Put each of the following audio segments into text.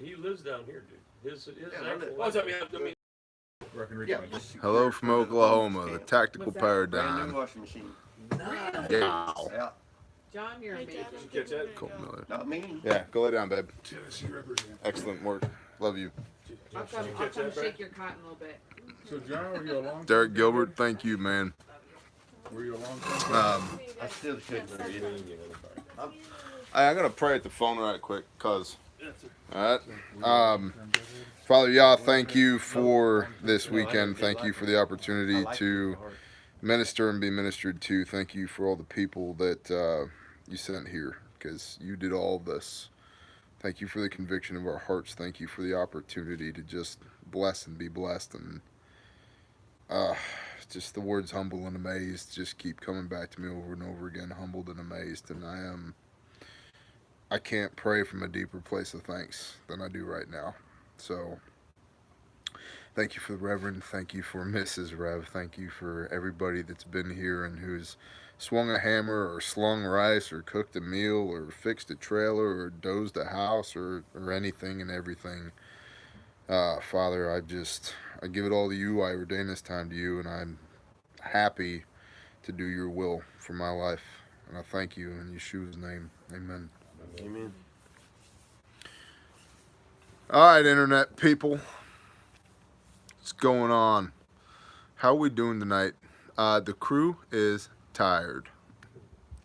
He lives down here, dude. His What's up, man? Yeah, Hello from Oklahoma, the tactical brand new paradigm. washing machine. Yeah. Yeah, John, you're amazing. Catch that? Colt Miller. not me. Yeah, go lay down, babe. Tennessee representative. Excellent work. Love you. I'll come shake your cotton a little bit. So, John, were you a long Derek Gilbert, thank you, man. Were you a long time? I still couldn't read it. I'm going to pray at the phone right quick, cuz. All right. Father Yah, thank you for this weekend. Thank you for the opportunity to minister and be ministered to. Thank you for all the people that you sent here, because you did all this. Thank you for the conviction of our hearts. Thank you for the opportunity to just bless and be blessed. And just the words humble and amazed just keep coming back to me over and over again, humbled and amazed. And I can't pray from a deeper place of thanks than I do right now. So thank you for the Reverend. Thank you for Mrs. Rev. Thank you for everybody that's been here and who's swung a hammer or slung rice or cooked a meal or fixed a trailer or dozed a house or anything and everything. Father, I give it all to you. I ordain this time to you, and I'm happy to do your will for my life. And I thank you in Yeshua's name. Amen. Amen. All right, internet people. What's going on? How are we doing tonight? The crew is tired.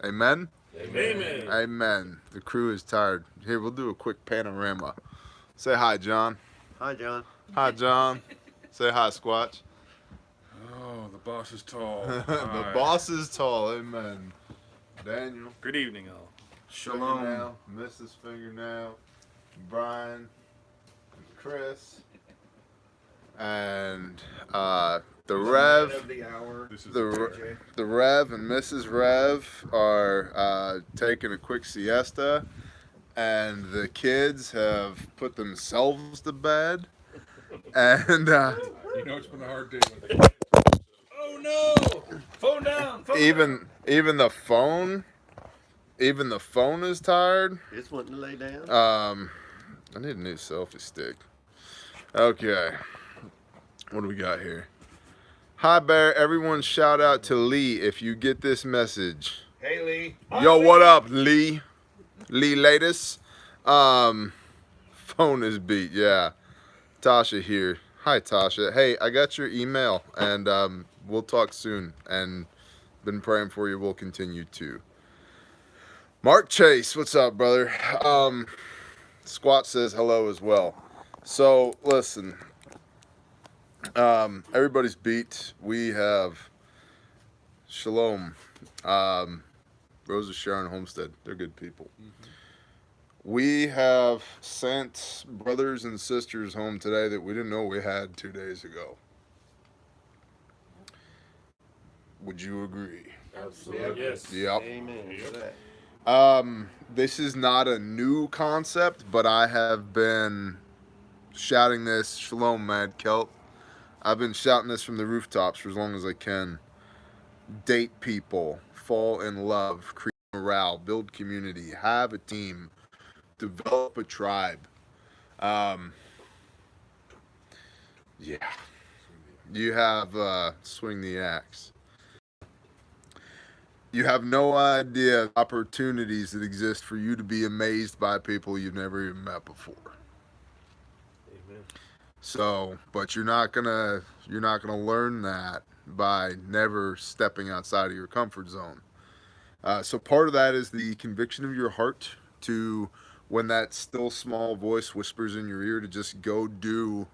Amen? Amen. Amen. The crew is tired. Here, we'll do a quick panorama. Say hi, John. Hi, John. Hi, John. Say hi, Squatch. Oh, the boss is tall. The boss is tall. Amen. Daniel. Good evening, all. Shalom. Fingernail, Mrs. Fingernail, Brian, and Chris, and the Rev. This is The Rev and Mrs. Rev are taking a quick siesta, and the kids have put themselves to bed. And you know, it's been a hard day with the Oh no! Phone down. Phone even the phone. Even the phone is tired. Just wanting to lay down. I need a new selfie stick. Okay. What do we got here? Hi, Bear. Everyone shout out to Lee if you get this message. Hey, Lee. Yo, what up, Lee? Lee Latest. Phone is beat, yeah. Tasha here. Hi, Tasha. Hey, I got your email, and we'll talk soon. And been praying for you. We'll continue to. Mark Chase, what's up, brother? Squat says hello as well. So, listen. Everybody's beat. We have Shalom. Rosa Sharon Homestead. They're good people. We have sent brothers and sisters home today that we didn't know we had 2 days ago. Would you agree? Absolutely. Yes. Yep. Amen. For that. This is not a new concept, but I have been shouting this. Shalom, Mad Kelt. I've been shouting this from the rooftops for as long as I can. Date people, fall in love, create morale, build community, have a team, develop a tribe. Yeah. You have swing the axe. You have no idea the opportunities that exist for you to be amazed by people you've never even met before. Amen. So, but you're not gonna learn that by never stepping outside of your comfort zone. So part of that is the conviction of your heart to, when that still small voice whispers in your ear, to just go do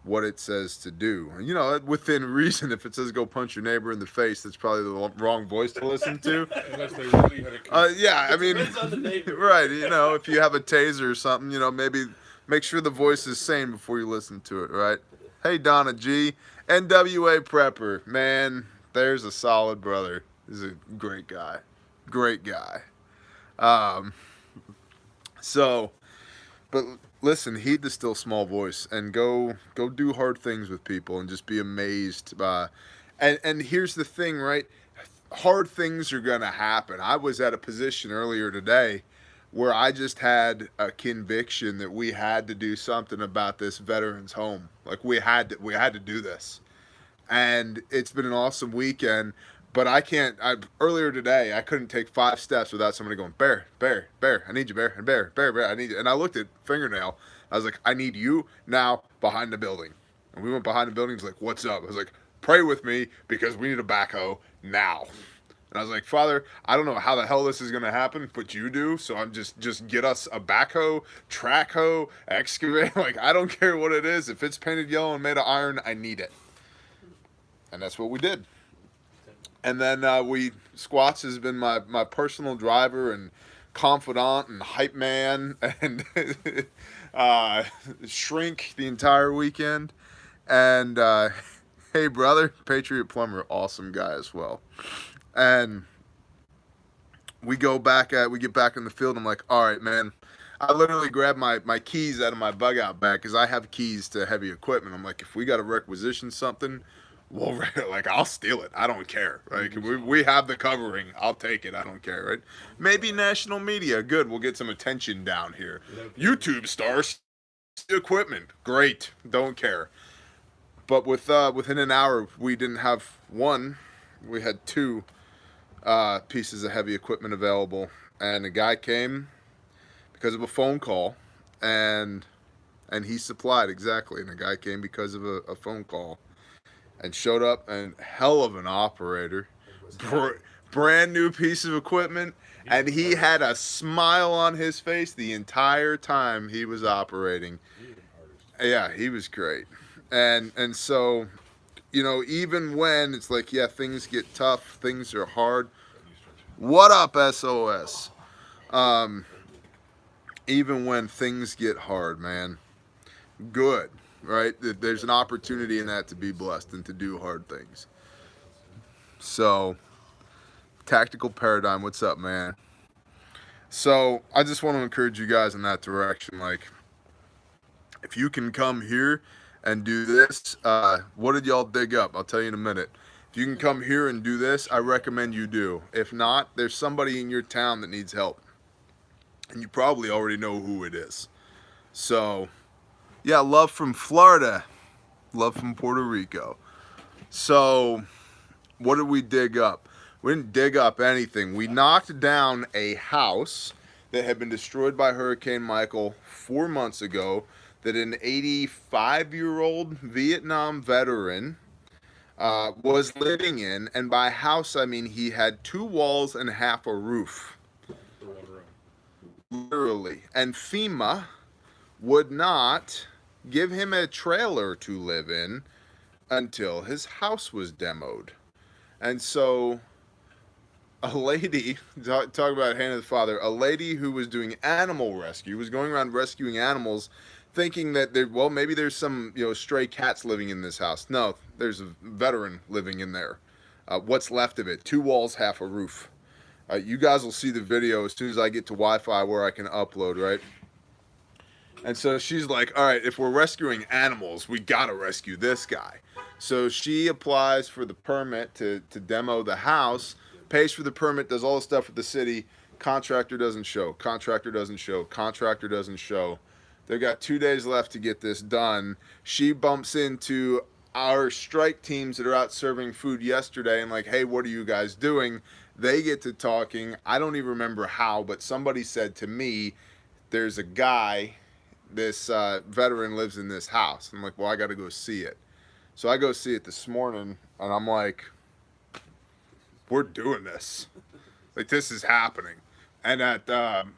what it says to do. You know, within reason. If it says go punch your neighbor in the face, that's probably the wrong voice to listen to. unless they really had a Yeah, I mean, Depends on the neighbor. right, you know, if you have a taser or something, you know, maybe make sure the voice is sane before you listen to it, right? Hey, Donna G. NWA Prepper. Man, there's a solid brother. He's a great guy. Great guy. So, but listen, heed the still small voice and go do hard things with people and just be amazed by. And here's the thing, right? Hard things are gonna happen. I was at a position earlier today where I just had a conviction that we had to do something about this veterans home. Like we had to do this. And it's been an awesome weekend, but earlier today I couldn't take 5 steps without somebody going, Bear, Bear, Bear, I need you, Bear, and Bear, Bear, Bear, I need you. And I looked at Fingernail, I was like, I need you now behind the building. And we went behind the building, he's like, what's up? I was like, pray with me because we need a backhoe now. And I was like, Father, I don't know how the hell this is going to happen, but you do. So I'm just get us a backhoe, track hoe, excavate. Like, I don't care what it is. If it's painted yellow and made of iron, I need it. And that's what we did. And then Squats has been my personal driver and confidant and hype man and shrink the entire weekend. And hey, brother, Patriot Plumber, awesome guy as well. And we get back in the field. I'm like, all right, man. I literally grabbed my keys out of my bug out bag because I have keys to heavy equipment. I'm like, if we got to requisition something, well, like, I'll steal it. I don't care. Like, we have the covering. I'll take it. I don't care, right? Maybe national media. Good. We'll get some attention down here. YouTube stars, equipment. Great. Don't care. But within an hour, we didn't have one. We had 2 pieces of heavy equipment available. And a guy came because of a phone call, and he supplied, exactly. And a guy came because of a phone call. And showed up, and hell of an operator, brand new piece of equipment, and he had a smile on his face the entire time he was operating. Yeah, he was great. And so, you know, even when it's like, yeah, things get tough, things are hard. What up, SOS? Even when things get hard, man, good. Right? There's an opportunity in that to be blessed and to do hard things. So, Tactical Paradigm, what's up, man? So, I just want to encourage you guys in that direction. Like, if you can come here and do this, what did y'all dig up? I'll tell you in a minute. If you can come here and do this, I recommend you do. If not, there's somebody in your town that needs help. And you probably already know who it is. So, yeah, love from Florida. Love from Puerto Rico. So, what did we dig up? We didn't dig up anything. We knocked down a house that had been destroyed by Hurricane Michael 4 months ago that an 85-year-old Vietnam veteran was living in. And by house, I mean he had 2 walls and half a roof. Literally. And FEMA would not give him a trailer to live in until his house was demoed. And so a lady, talk about hand of the father, a lady who was doing animal rescue, was going around rescuing animals, thinking that maybe there's some, stray cats living in this house. No, there's a veteran living in there. What's left of it? 2 walls, half a roof. You guys will see the video as soon as I get to Wi-Fi where I can upload, right? And so she's like, all right, if we're rescuing animals, we got to rescue this guy. So she applies for the permit to demo the house, pays for the permit, does all the stuff with the city. Contractor doesn't show. Contractor doesn't show. Contractor doesn't show. They've got 2 days left to get this done. She bumps into our strike teams that are out serving food yesterday and like, hey, what are you guys doing? They get to talking. I don't even remember how, but somebody said to me, there's a guy, this veteran lives in this house. I'm like, well, I got to go see it. So I go see it this morning, and I'm like, we're doing this. Like, this is happening. And at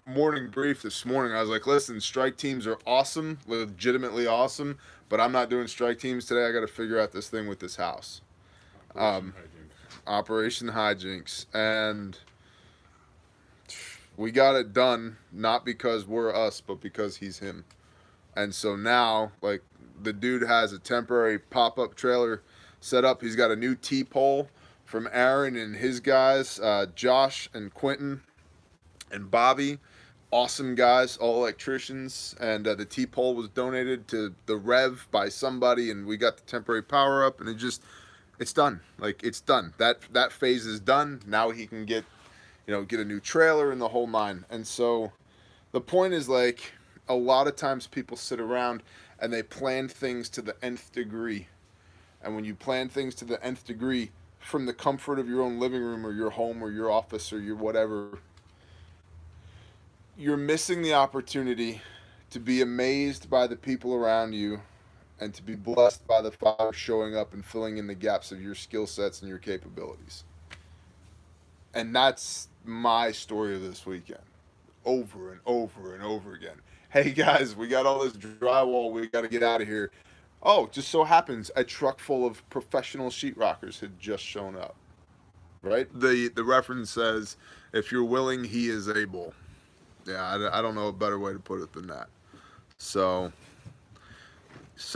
morning brief this morning, I was like, listen, strike teams are awesome, legitimately awesome, but I'm not doing strike teams today. I got to figure out this thing with this house. Operation Hijinks. And we got it done, not because we're us, but because he's him. And so now, like, the dude has a temporary pop-up trailer set up. He's got a new T-pole from Aaron and his guys, Josh and Quentin and Bobby. Awesome guys, all electricians. And the T-pole was donated to the Rev by somebody, and we got the temporary power up, and it's done. Like, it's done. That phase is done. Now he can get a new trailer and the whole nine. And so The point is, like, a lot of times people sit around and they plan things to the nth degree. And when you plan things to the nth degree from the comfort of your own living room or your home or your office or your whatever, you're missing the opportunity to be amazed by the people around you and to be blessed by the Father showing up and filling in the gaps of your skill sets and your capabilities. And that's my story of this weekend. Over and over and over again. Hey guys, we got all this drywall, we got to get out of here. Oh, just so happens a truck full of professional sheetrockers had just shown up. Right? The reference says, if you're willing, he is able. Yeah, I don't know a better way to put it than that. So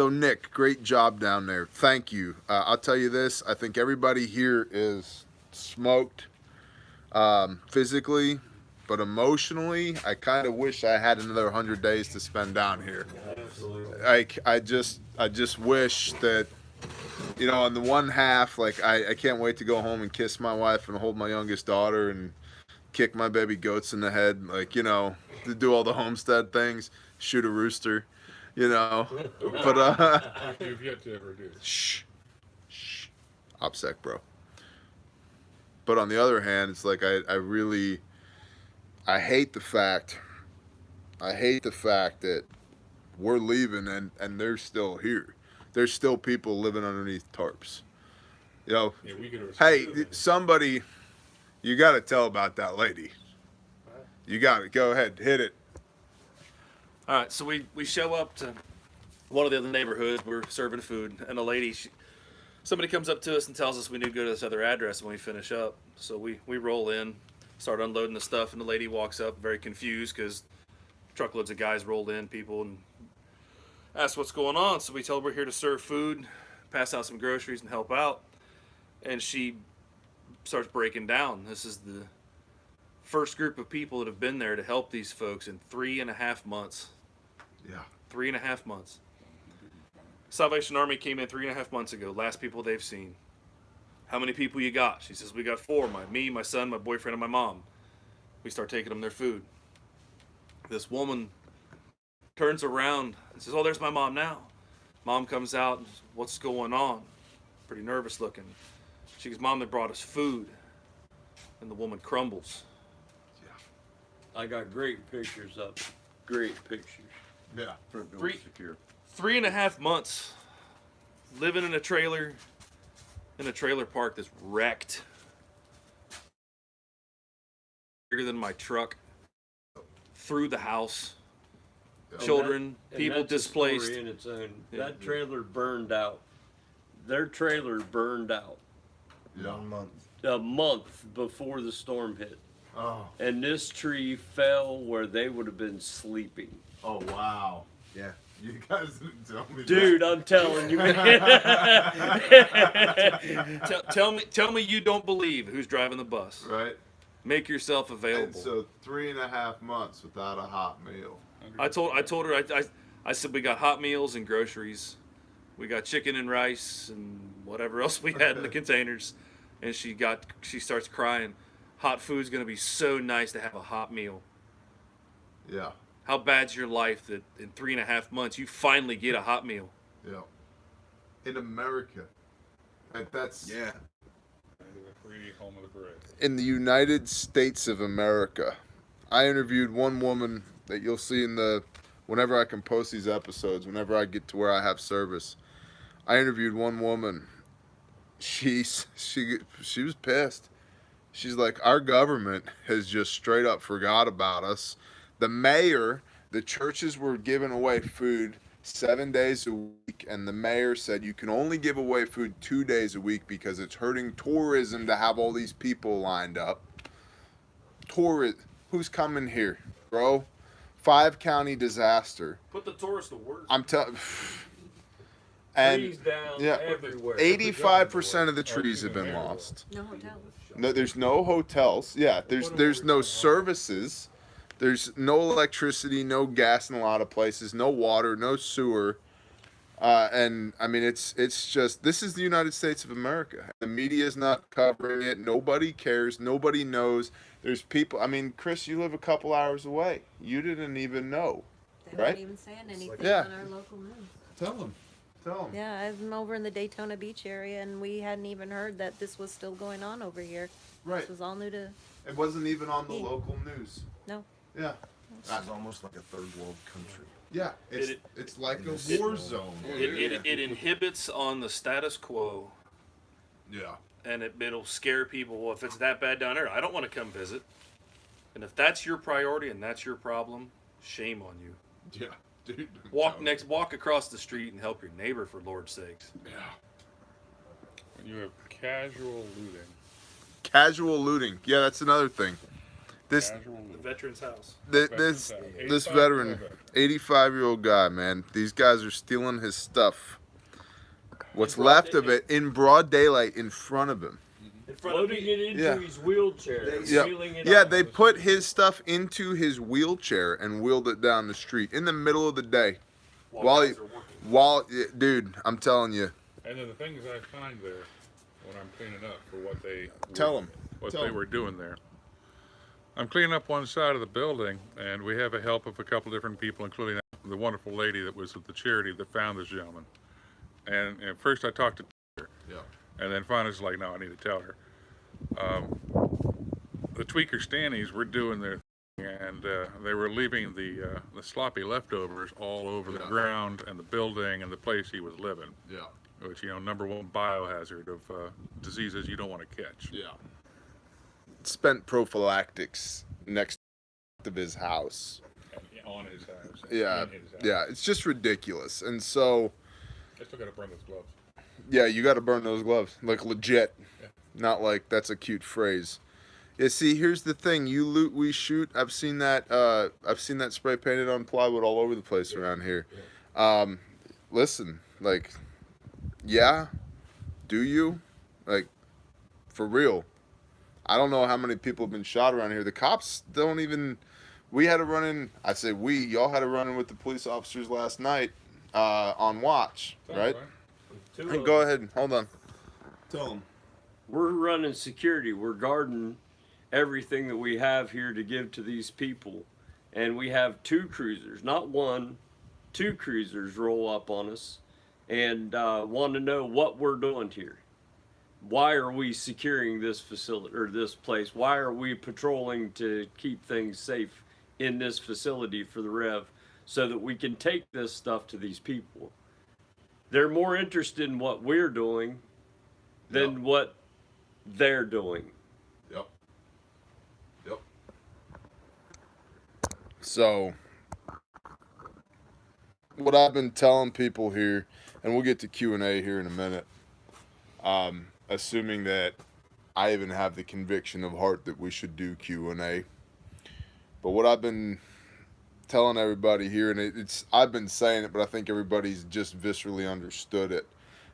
Nick, great job down there. Thank you. I'll tell you this. I think everybody here is smoked physically, but emotionally, I kind of wish I had another 100 days to spend down here. Absolutely. Like, I just wish that, you know, on the one half, like, I can't wait to go home and kiss my wife and hold my youngest daughter and kick my baby goats in the head, like, you know, to do all the homestead things, shoot a rooster, you know. But You've yet to ever do. shh, OPSEC, bro. But on the other hand, it's like I hate the fact that we're leaving and they're still here. There's still people living underneath tarps. You know, Yeah, we could hey, somebody, you got to tell about that lady. You got it. Go ahead, hit it. All right, so we show up to one of the other neighborhoods. We're serving food, and a lady, somebody comes up to us and tells us we need to go to this other address when we finish up. So we roll in, start unloading the stuff, and the lady walks up very confused because truckloads of guys rolled in, people, and ask what's going on. So we tell her we're here to serve food, pass out some groceries, and help out. And she starts breaking down. This is the first group of people that have been there to help these folks in 3.5 months. Yeah. 3.5 months. Salvation Army came in 3.5 months ago. Last people they've seen. How many people you got? She says, we got 4. Me, my son, my boyfriend, and my mom. We start taking them their food. This woman turns around and says, oh, there's my mom now. Mom comes out and says, what's going on? Pretty nervous looking. She goes, Mom, they brought us food. And the woman crumbles. I got great pictures up. Great pictures. Yeah. 3.5 months living in a trailer park that's wrecked. Bigger than my truck. Through the house. Children, people that's a displaced. story in its own. Yeah. That trailer burned out. Their trailer burned out Yeah. a month before the storm hit. Oh. And this tree fell where they would have been sleeping. Oh, wow. Yeah. You guys didn't tell me Dude, I'm telling you, man. Tell me you don't believe who's driving the bus. Right? Make yourself And available. so 3.5 months without a hot meal. I told her I said we got hot meals and groceries. We got chicken and rice and whatever else we had in the containers. And she starts crying. Hot food's gonna be so nice to have a hot meal. Yeah. How bad's your life that in 3.5 months you finally get a hot meal? Yeah. In America. Like that's The free home of the brave. in the United States of America. I interviewed one woman that you'll see whenever I can post these episodes, whenever I get to where I have service. I interviewed one woman. She was pissed. She's like, our government has just straight up forgot about us. The mayor, the churches were giving away food 7 days a week, and the mayor said you can only give away food 2 days a week because it's hurting tourism to have all these people lined up. Who's coming here, bro? 5-county disaster. Put the tourists to work. I'm telling. Trees down yeah, everywhere. 85% of the trees have been lost. No hotels. No, there's no hotels. Yeah, there's no services. There's no electricity, no gas in a lot of places, no water, no sewer. And I mean, it's just, this is the United States of America. The media is not covering it. Nobody cares. Nobody knows. There's people. I mean, Chris, you live a couple hours away. You didn't even know, They right? weren't even saying anything Yeah. on our local news. Tell them. Tell them. Yeah, I'm over in the Daytona Beach area, and we hadn't even heard that this was still going on over here. Right. This was all new to. It wasn't even on the Yeah. local news. No. Yeah. It's almost like a third world country. Yeah. It's like a war zone. It inhibits on the status quo, Yeah. and it'll scare people. Well, if it's that bad down there, I don't want to come visit. And if that's your priority and that's your problem, shame on you. Yeah. Dude. Walk across the street and help your neighbor, for Lord's sakes. Yeah. When you have casual looting. Casual looting. Yeah, that's another thing. This Casual The looting. veteran's house. this 85 veteran, year old 85-year-old guy, man. These guys are stealing his stuff. What's In broad left of it in broad daylight in front of him. In front of Loading me. it into Yeah. his wheelchair, Yeah. wheeling it Yeah, up. they put his stuff into his wheelchair and wheeled it down the street in the middle of the day. While guys are working. Dude, I'm telling you. And then the things I find there when I'm cleaning up for what they Tell 'em. what Tell they 'em. were doing there. I'm cleaning up one side of the building, and we have a help of a couple different people, including the wonderful lady that was with the charity that found this gentleman. And at first I talked to her, Yeah. and then finally it's like, no, I need to tell her. The tweaker Stannies were doing their thing, and they were leaving the sloppy leftovers all over the Yeah. ground and the building and the place he was living, Yeah. which, number one biohazard of diseases you don't want to catch. Yeah. Spent prophylactics next to his house. And on his house. and Yeah. in his house. Yeah, it's just ridiculous. And so, I still got to burn those gloves. yeah, you got to burn those gloves, like legit. Yeah. Not like that's a cute phrase. Yeah, see, here's the thing: you loot, we shoot. I've seen that. I've seen that spray painted on plywood all over the place around here. Listen, like, yeah, do you? Like, for real? I don't know how many people have been shot around here. The cops don't even. We had a run in. I say we. Y'all had a run in with the police officers last night on watch, Sounds right? Two Hey, of go them. ahead. Hold on. Tell them. We're running security. We're guarding everything that we have here to give to these people. And we have two cruisers, not one, two cruisers roll up on us and want to know what we're doing here. Why are we securing this facility or this place? Why are we patrolling to keep things safe in this facility for the Rev so that we can take this stuff to these people? They're more interested in what we're doing than Yep. what they're doing. Yep. Yep. So, what I've been telling people here, and we'll get to Q&A here in a minute, assuming that I even have the conviction of heart that we should do Q&A. But what I've been telling everybody here, and it's I've been saying it, but I think everybody's just viscerally understood it,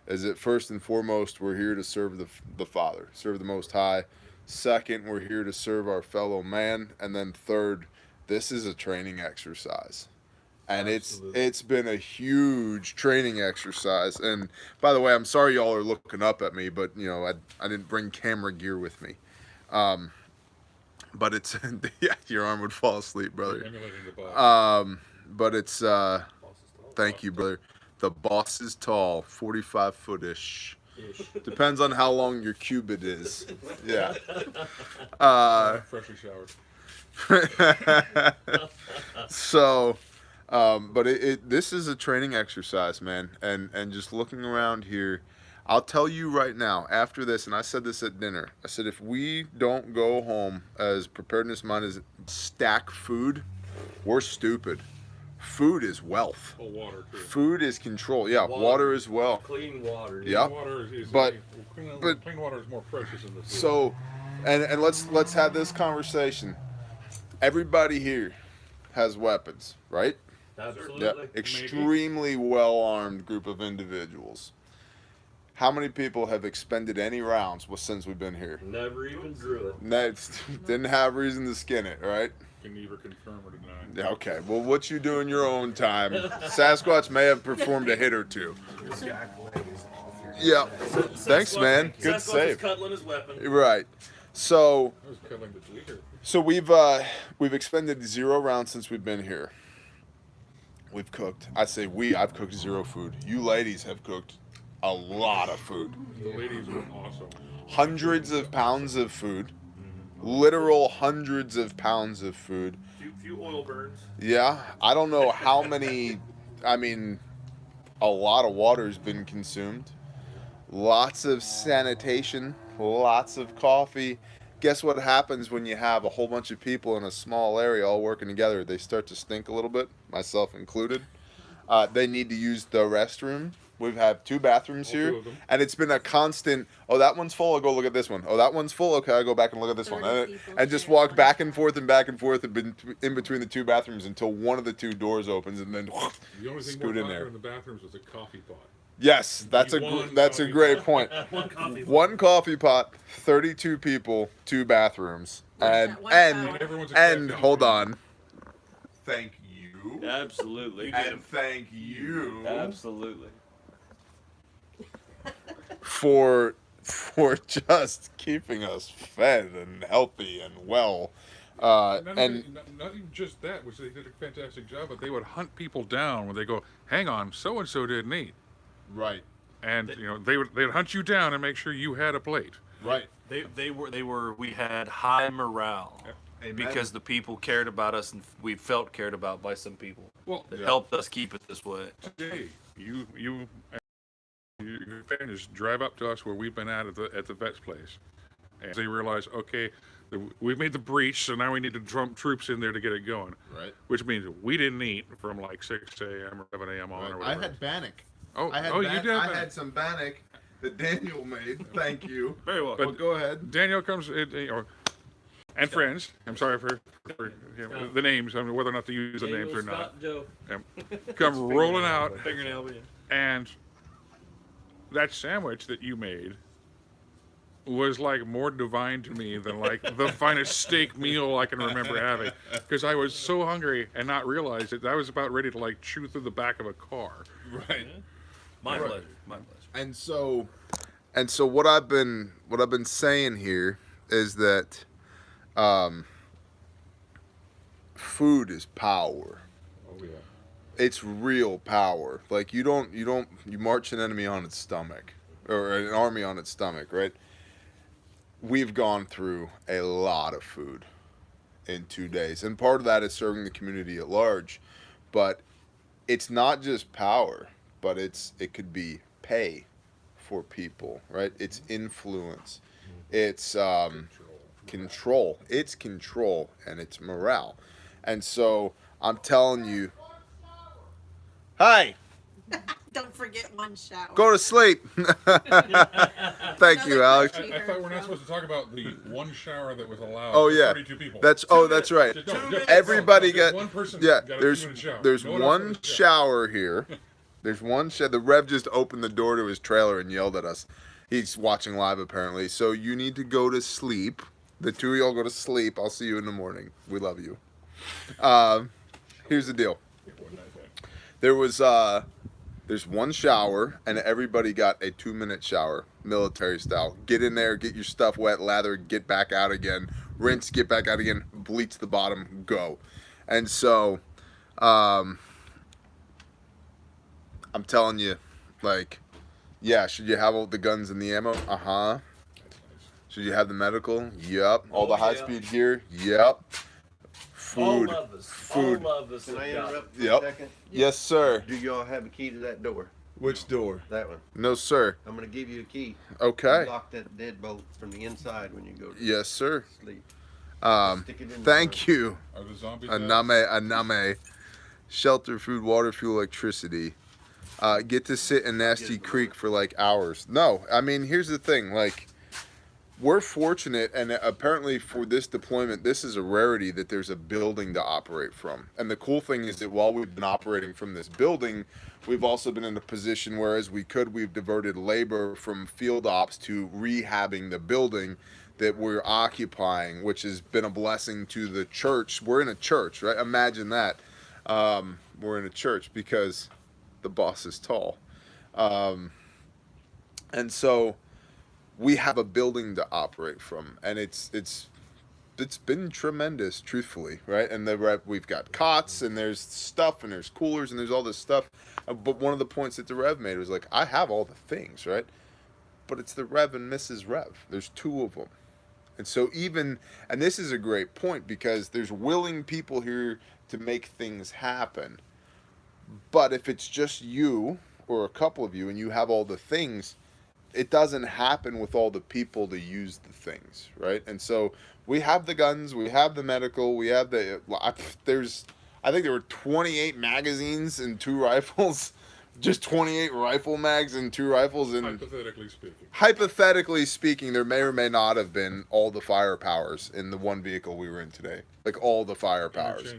is that first and foremost, we're here to serve the Father, serve the Most High. Second, we're here to serve our fellow man. And then third, this is a training exercise. And it's been a huge training exercise. And by the way, I'm sorry y'all are looking up at me, but I didn't bring camera gear with me. But it's yeah, your arm would fall asleep, brother. Emulating the boss. But it's thank you, brother. The boss is tall, 45-foot-ish. Depends on how long your cubit is. Yeah. Freshly showered. So, but this is a training exercise, man. And just looking around here, I'll tell you right now, after this, and I said this at dinner, I said if we don't go home as preparedness minded as stack food, we're stupid. Food is wealth. Oh, water too. Food is control. Yeah, water as well. Clean water. Yeah. Clean water is But- clean water is more precious in this. So, and let's have this conversation. Everybody here has weapons, right? Absolutely. Yeah. Extremely well-armed group of individuals. How many people have expended any rounds since we've been here? Never even drew it. Didn't have reason to skin it, right? can neither confirm or deny. Yeah, okay. Well, what you do in your own time. Sasquatch may have performed a hit or two. Yeah. Thanks, man. Good Sasquatch is save. cuddling his weapon. Right. So, I was cuddling the tweaker. so we've expended 0 rounds since we've been here. We've cooked. I've cooked 0 food. You ladies have cooked a lot of food. The ladies were awesome. Hundreds of pounds of food. Literal hundreds of pounds of food. Few oil burns. Yeah, I don't know how many. I mean, a lot of water's been consumed. Lots of sanitation. Lots of coffee. Guess what happens when you have a whole bunch of people in a small area all working together? They start to stink a little bit, myself included. They need to use the restroom. We've had 2 bathrooms All here, 2 of them. and it's been a constant. Oh, that one's full. I'll go look at this one. Oh, that one's full. Okay, I'll go back and look at this one, 30 people and just share walk one. back and forth in between the 2 bathrooms until one of the 2 doors opens, and then The only thing more scoot in popular there. in the bathrooms was a coffee pot. Yes, that's a One coffee great point. One coffee. One coffee pot, 32 people, 2 bathrooms, and that one shower? Everyone's and expecting hold to- on. Thank you. Absolutely. And thank you Absolutely. for just keeping us fed and healthy and well. Not And even just that, which they did a fantastic job, but they would hunt people down when they go, hang on, so and so didn't eat, right, and they'd hunt you down and make sure you had a plate. right. We had high morale Amen. because the people cared about us and we felt cared about by some people. Well, That helped us keep it this way. today, your fans drive up to us where we've been at the vet's place, and they realize, okay, we've made the breach, so now we need to drum troops in there to get it going. Right. Which means we didn't eat from like 6 a.m. or 7 a.m. on or I whatever. had bannock. Oh, you did. I have had some bannock that Daniel made. Thank you. Very well. But go ahead. Daniel comes and friends. I'm sorry for the names. I mean, whether or not to use the names or not. Joe. Come rolling out, Fingernail. Yeah. and that sandwich that you made was like more divine to me than like the finest steak meal I can remember having, because I was so hungry and not realize that I was about ready to like chew through the back of a car. Right. My Right. pleasure. My pleasure. And so what I've been saying here is that food is power. Oh yeah. It's real power. Like you march an enemy on its stomach, or an army on its stomach, right? We've gone through a lot of food in 2 days, and part of that is serving the community at large. But it's not just power, but it could be pay for people, right? It's influence, it's control. It's control, and it's morale. And so I'm telling you, hi, Don't forget one shower. go to sleep. Thank you, Alex. I thought we're not supposed to talk about the one shower that was allowed. Oh for yeah, 32 people. that's right. Everybody got one person. yeah. got a There's 2-minute shower. there's No one else one got a shower here. There's one shower. The Rev just opened the door to his trailer and yelled at us. He's watching live apparently. So you need to go to sleep. The 2 of y'all go to sleep. I'll see you in the morning. We love you. Here's the deal. There's one shower, and everybody got a 2-minute shower, military style. Get in there, get your stuff wet, lather, get back out again, rinse, get back out again, bleach the bottom, go. And so, I'm telling you, like, yeah, should you have all the guns and the ammo? Uh-huh. Should you have the medical? Yep. All the high-speed gear? Yep. Food. All of us. Food. All of us. Can I have got it. interrupt for Yep. a second? Yes, sir. Do y'all have a key to that door? Which door? That one. No, sir. I'm gonna give you a key. Okay. Lock that deadbolt from the inside when you go to Yes, sir. sleep. Um, Stick it in thank you. Are the zombies out? Aname. Shelter, food, water, fuel, electricity. Get to sit in Nasty Creek for like hours. No, I mean, here's the thing. Like, we're fortunate, and apparently for this deployment, this is a rarity that there's a building to operate from. And the cool thing is that while we've been operating from this building, we've also been in a position where, as we've diverted labor from field ops to rehabbing the building that we're occupying, which has been a blessing to the church. We're in a church, right? Imagine that. We're in a church because the boss is tall. And so we have a building to operate from, and it's been tremendous, truthfully, right? And we've got cots, and there's stuff, and there's coolers, and there's all this stuff. But one of the points that the Rev made was like, I have all the things, right? But it's the Rev and Mrs. Rev. There's two of them. And so and this is a great point, because there's willing people here to make things happen. But if it's just you or a couple of you and you have all the things, it doesn't happen with all the people to use the things, right? And so we have the guns, we have the medical, we have I think there were 28 magazines and 2 rifles. Just 28 rifle mags and 2 rifles. And hypothetically speaking, there may or may not have been all the firepowers in the one vehicle we were in today. Like all the firepowers.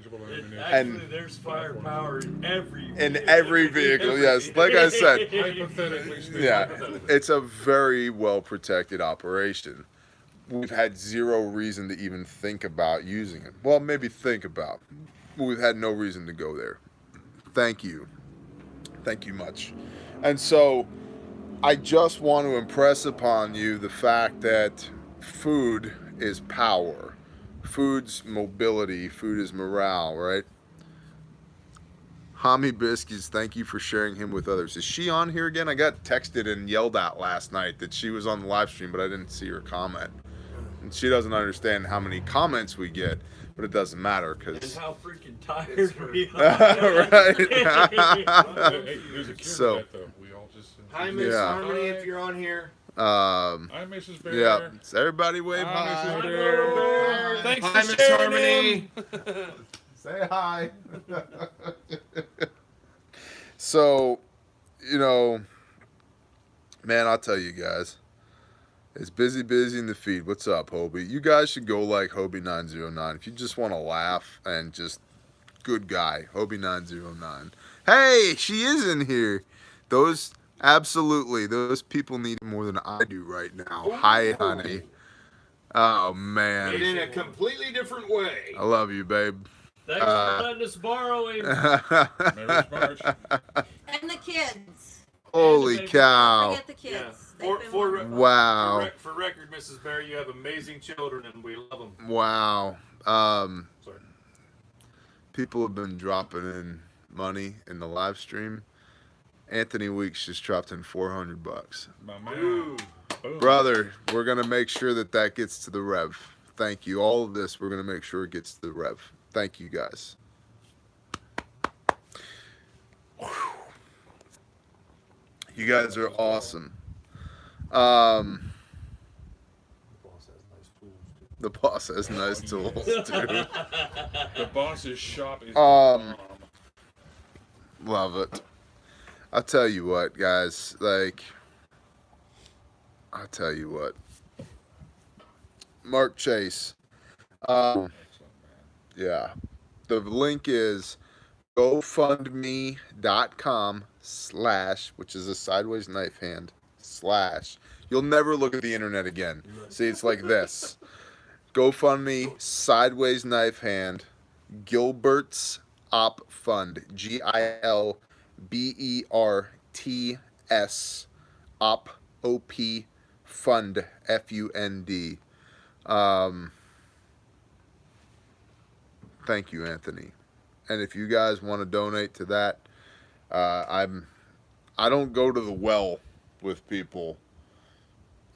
Actually, there's firepower in every vehicle. Yes, like I said. Hypothetically speaking. Yeah, it's a very well protected operation. We've had zero reason to even think about using it. Well, maybe think about. We've had no reason to go there. Thank you. Thank you much. And so I just want to impress upon you the fact that food is power. Food's mobility. Food is morale, right? Hami Biscuits, thank you for sharing him with others. Is she on here again? I got texted and yelled at last night that she was on the live stream, but I didn't see her comment. And she doesn't understand how many comments we get, but it doesn't matter because. And how freaking tired we are. Right. There's a cure So, to that, though. We all just. Hi, Miss Harmony, if you're on here. Hi, Mrs. Bear. Yeah. So everybody wave hi. Mrs. Bear. Thanks Hi, for Miss sharing Harmony. Say hi. So, man, I'll tell you guys. It's busy in the feed. What's up, Hobie? You guys should go like Hobie909. If you just want to laugh and just good guy, Hobie909. Hey, she is in here. Those people need it more than I do right now. Hi, honey. Oh, man. But in a completely different way. I love you, babe. Thanks for letting us borrow him. Mary's March. And the kids. Holy cow. Forget the kids. Yeah. They've been wonderful. Wow. For record, Mrs. Bear, you have amazing children, and we love them. Wow. Sorry. People have been dropping in money in the live stream. Anthony Weeks just dropped in $400. My man. Boom. Brother, we're going to make sure that gets to the Rev. Thank you. All of this, we're going to make sure it gets to the Rev. Thank you, guys. Whew. You guys are awesome. The boss has nice tools, too. The boss's shop is Love it. I'll tell you what, guys. I'll tell you what. Mark Chase. Yeah. The link is gofundme.com/ which is a sideways knife hand / You'll never look at the internet again. See, it's like this. GoFundMe, sideways knife hand, Gilbert's Op Fund, GILBERTS Op OP Fund FUND. Thank you, Anthony. And if you guys want to donate to that, I don't go to the well with people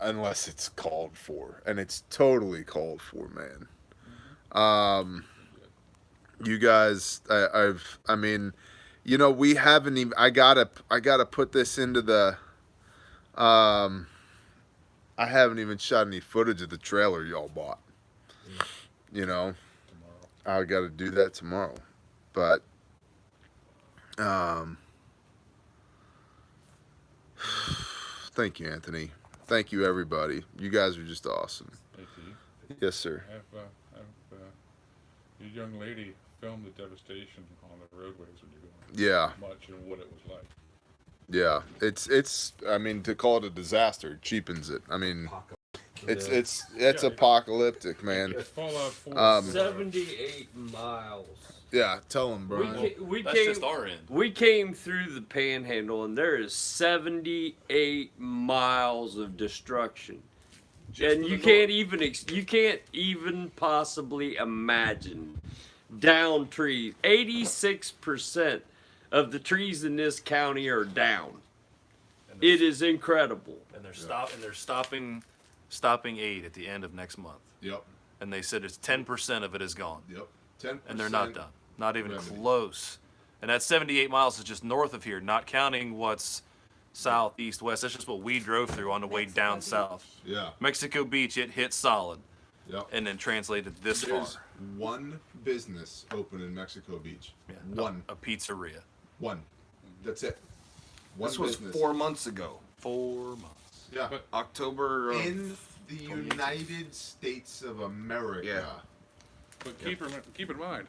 unless it's called for, and it's totally called for, man. You guys, we haven't even. I gotta put this into the. I haven't even shot any footage of the trailer y'all bought. tomorrow. I gotta do that tomorrow, but. Thank you, Anthony. Thank you, everybody. You guys are just awesome. Hey, T. Yes, sir. Have your young lady film the devastation on the roadways when you're going. Yeah. Much and what it was like. Yeah. It's. I mean, to call it a disaster cheapens it. I mean, It's apocalyptic, man. It's Fallout 4. 78 miles. Yeah, tell them, Brian. That's just our end. We came through the Panhandle, and there is 78 miles of destruction, and you can't even possibly imagine. Down trees. 86% of the trees in this county are down. It is incredible. And they're stopping aid at the end of next month. Yep. And they said it's 10% of it is gone. Yep. 10%. And they're not done. Not even remedy. close. And that 78 miles is just north of here, not counting what's south, east, west. That's just what we drove through on the way down south. Yeah. Mexico Beach, it hit solid. Yep. And then translated this There's far. one business open in Mexico Beach. Yeah, One. A pizzeria. One. That's it. One This was business. 4 months ago. 4 months. Yeah. But- October of In the United States of America. Yeah. But keep in mind,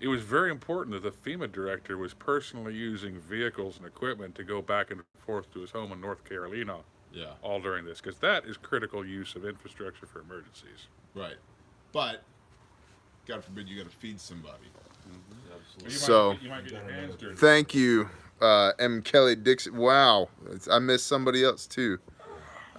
it was very important that the FEMA director was personally using vehicles and equipment to go back and forth to his home in North Carolina Yeah. all during this, because that is critical use of infrastructure for emergencies. Right. But, God forbid, you got to feed somebody. You might get your hands dirty. Thank you, M. Kelly Dixon. Wow, I missed somebody else too.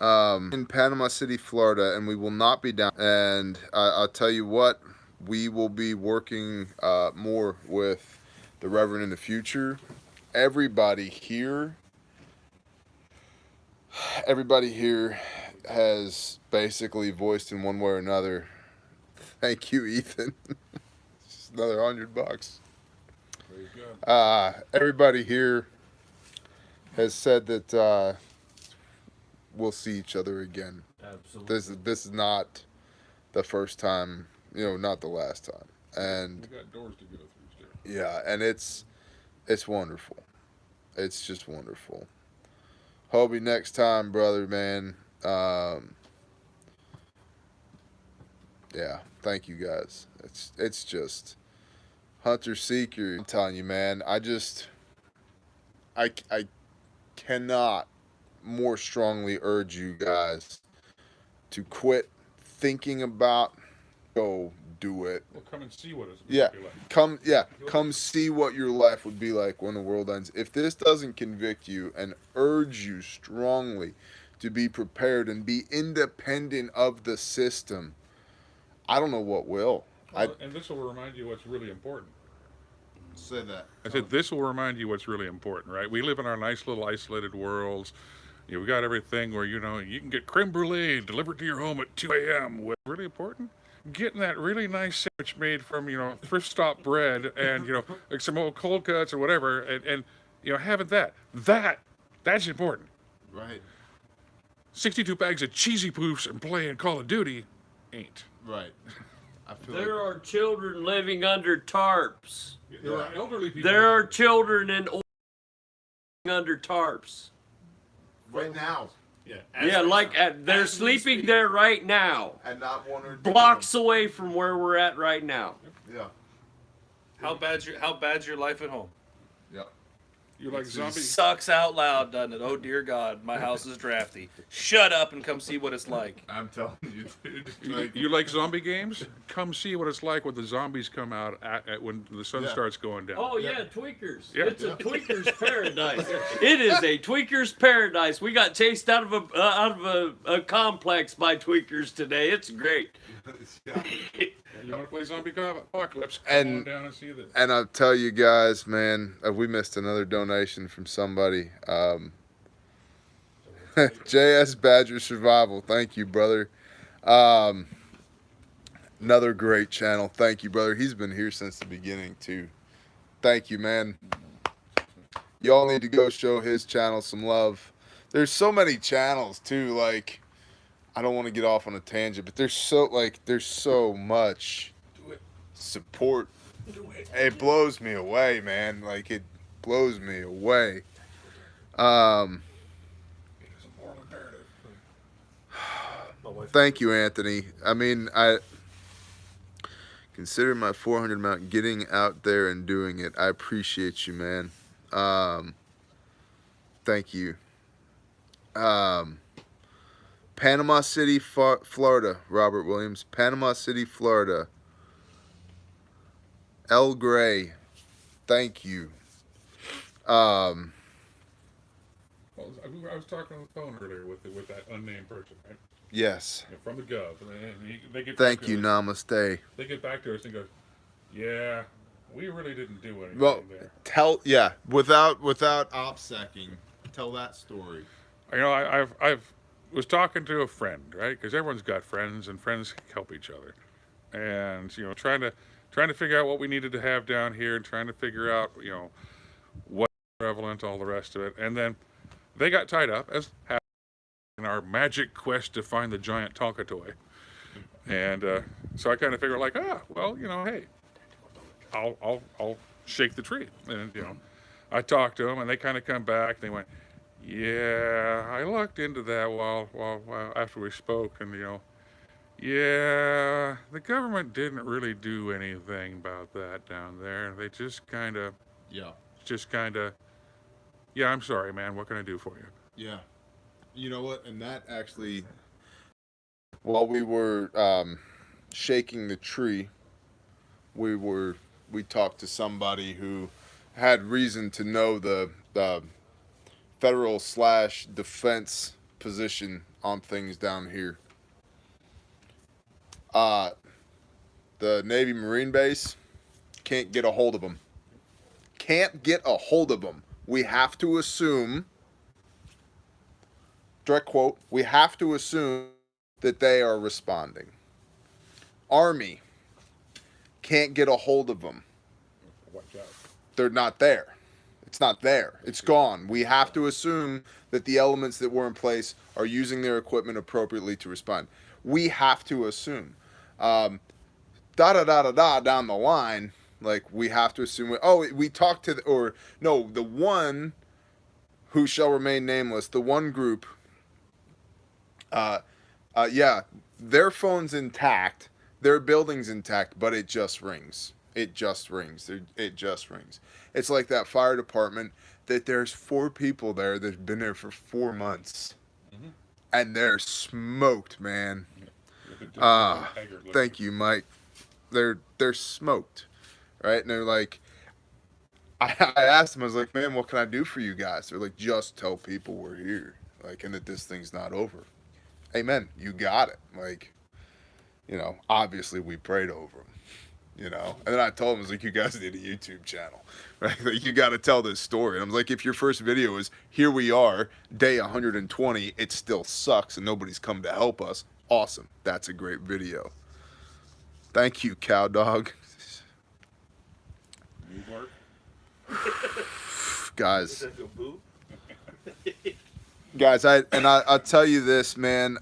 In Panama City, Florida, and we will not be down. And I'll tell you what, we will be working more with the Reverend in the future. Everybody here has basically voiced in one way or another. Thank you, Ethan. Just another $100. Praise God. Everybody here has said that we'll see each other again. Absolutely. This is not the first time, not the last time. And We got doors to go through still. yeah, and it's wonderful. It's just wonderful. Hobie, next time, brother, man. Yeah, thank you guys. It's just Hunter Seeker. I'm telling you, man. I cannot more strongly urge you guys to quit thinking about. Go do it. Well, come and see what it's Yeah, like. come see what your life would be like when the world ends. If this doesn't convict you and urge you strongly to be prepared and be independent of the system, I don't know what will. And this will remind you what's really important. Say that. I said this will remind you what's really important, right? We live in our nice little isolated worlds. We got everything where, you can get creme brulee delivered to your home at 2 a.m. What's really important? Getting that really nice sandwich made from, thrift stop bread and, like some old cold cuts or whatever, and having that. That's important. Right. 62 bags of cheesy poofs and playing Call of Duty ain't. Right. I feel There are children living under tarps. There are elderly people. There are children and old under tarps. right now, Yeah. They're sleeping there right now, and not one or two. blocks away from where we're at right now. Yeah. How bad's your life at home? Yep. You like zombies? Sucks out loud, doesn't it? Oh dear God, my house is drafty. Shut up and come see what it's like. I'm telling you, dude. You like zombie games? Come see what it's like when the zombies come out at when the sun Yeah. starts going down. Oh yeah, tweakers. Yeah. It's a tweaker's paradise. It is a tweaker's paradise. We got chased out of a complex by tweakers today. It's great. Yeah. You want to play Zombie Apocalypse? Come And- on down and see this. And I'll tell you guys, man, we missed another donation from somebody. JS Badger Survival, thank you, brother. Another great channel, thank you, brother. He's been here since the beginning too. Thank you, man. Y'all need to go show his channel some love. There's so many channels too. Like, I don't want to get off on a tangent, but there's so much support. It blows me away, man. Like, it blows me away. Thank you, Anthony. I mean, I consider my 400 amount getting out there and doing it. I appreciate you, man. Thank you. Panama City, Florida. Robert Williams. Panama City, Florida. L. Gray. Thank you. Well, I was talking on the phone earlier with that unnamed person, right? Yes. From the Gov, and they get back Thank to you. us. Namaste. They get back to us and go, "Yeah, we really didn't do anything Well, there." without OPSECing, tell that story. You know, I've was talking to a friend, right? Because everyone's got friends, and friends help each other. And you know, trying to figure out what we needed to have down here, and trying to figure out, you know, what's prevalent, all the rest of it. And then they got tied up as happened in our magic quest to find the giant Tonka toy. And so I kind of figured, like, well, you know, hey, I'll shake the tree. And you know, I talked to them, and they kind of come back. And they went, yeah, I looked into that while after we spoke, and you know, yeah, the government didn't really do anything about that down there. They just kind of, yeah, I'm sorry, man. What can I do for you? Yeah. You know what? And that actually, while we were shaking the tree, we talked to somebody who had reason to know the federal / defense position on things down here. The Navy Marine base can't get a hold of them. Can't get a hold of them. We have to assume, direct quote, we have to assume that they are responding. Army can't get a hold of them. Watch out. They're not there. It's not there. It's gone. We have to assume that the elements that were in place are using their equipment appropriately to respond. We have to assume. Down the line, like we have to assume. We talked to the one who shall remain nameless. The one group. Their phone's intact. Their building's intact, but it just rings. It just rings. It's like that fire department that there's 4 people there that've been there for 4 months. Mm-hmm. And they're smoked, man. Thank you, Mike. They're smoked, right? And they're like, I asked them, I was like, man, what can I do for you guys? They're like, just tell people we're here, like, and that this thing's not over. Amen. You got it. Like, you know, obviously we prayed over them, you know. And then I told them, I was like, you guys need a YouTube channel, right? Like, you got to tell this story. And I'm like, if your first video is, here we are, day 120, it still sucks and nobody's come to help us. Awesome. That's a great video. Thank you, cow dog. Guys. I'll tell you this, man.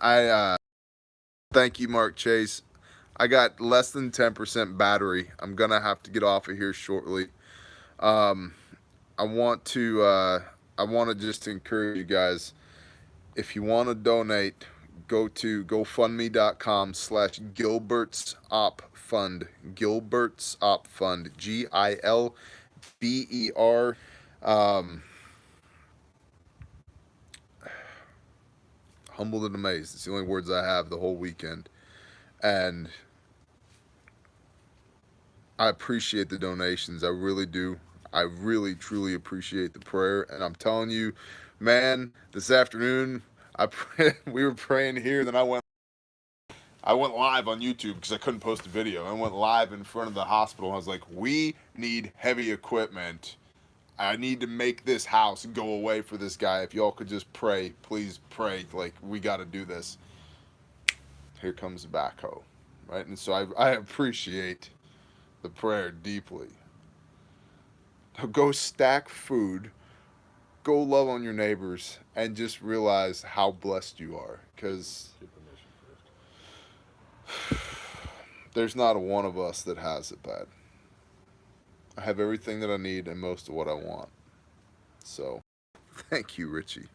Thank you, Mark Chase. I got less than 10% battery. I'm gonna have to get off of here shortly. I want to just encourage you guys. If you want to donate, go to gofundme.com/GilbertsOpFund. GilbertsOpFund. GILBER. Humbled and amazed. It's the only words I have the whole weekend. And I appreciate the donations. I really do. I really, truly appreciate the prayer. And I'm telling you, man, this afternoon, we were praying here. Then I went live on YouTube because I couldn't post a video. I went live in front of the hospital. I was like, we need heavy equipment. I need to make this house go away for this guy. If y'all could just pray, please pray. Like, we got to do this. Here comes the backhoe, right? And so I appreciate the prayer deeply. Now go stack food, go love on your neighbors, and just realize how blessed you are. Because there's not a one of us that has it bad. I have everything that I need and most of what I want. So, thank you, Richie.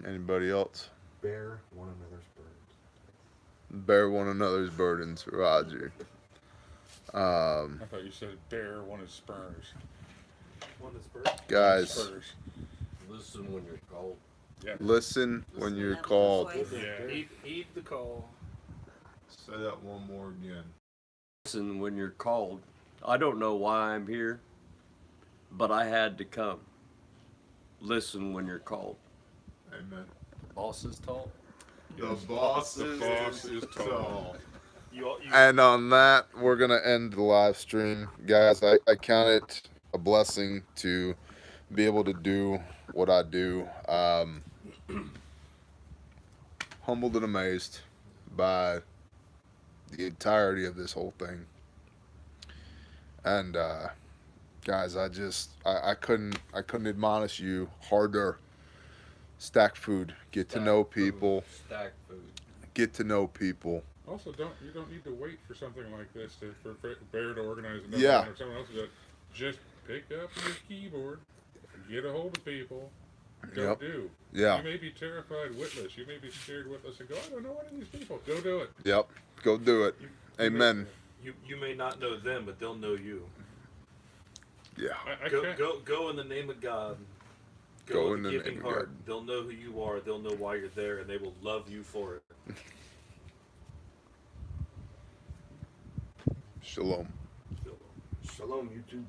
Anybody else? Bear one another's burdens. Bear one another's burdens, Roger. I thought you said bear one of spurs. One is bird. Guys. Spurs. Listen when you're called. Yeah. Listen when you're called. Yeah. Heed the call. Say that one more again. Listen when you're called. I don't know why I'm here, but I had to come. Listen when you're called. Amen. Boss is tall. The boss is tall. You And on that, we're going to end the live stream. Guys, I count it a blessing to be able to do what I do. Humbled and amazed by the entirety of this whole thing. And guys, I couldn't admonish you harder. Stack food, get to know people, Stack food. get to know people. Also, you don't need to wait for something like this for Bear to organize another Yeah. one or someone else to do it. Just pick up your keyboard, get a hold of people, go Yep. do. Yeah. You may be terrified witless. You may be scared witless and go, I don't know any of these people. Go do it. Yep. Go do it. Amen. You may not know them, but they'll know you. Yeah. I Go can't. go in the name of God. Go with in a the giving name of heart. God. They'll know who you are. They'll know why you're there, and they will love you for it. Shalom. Shalom, YouTube.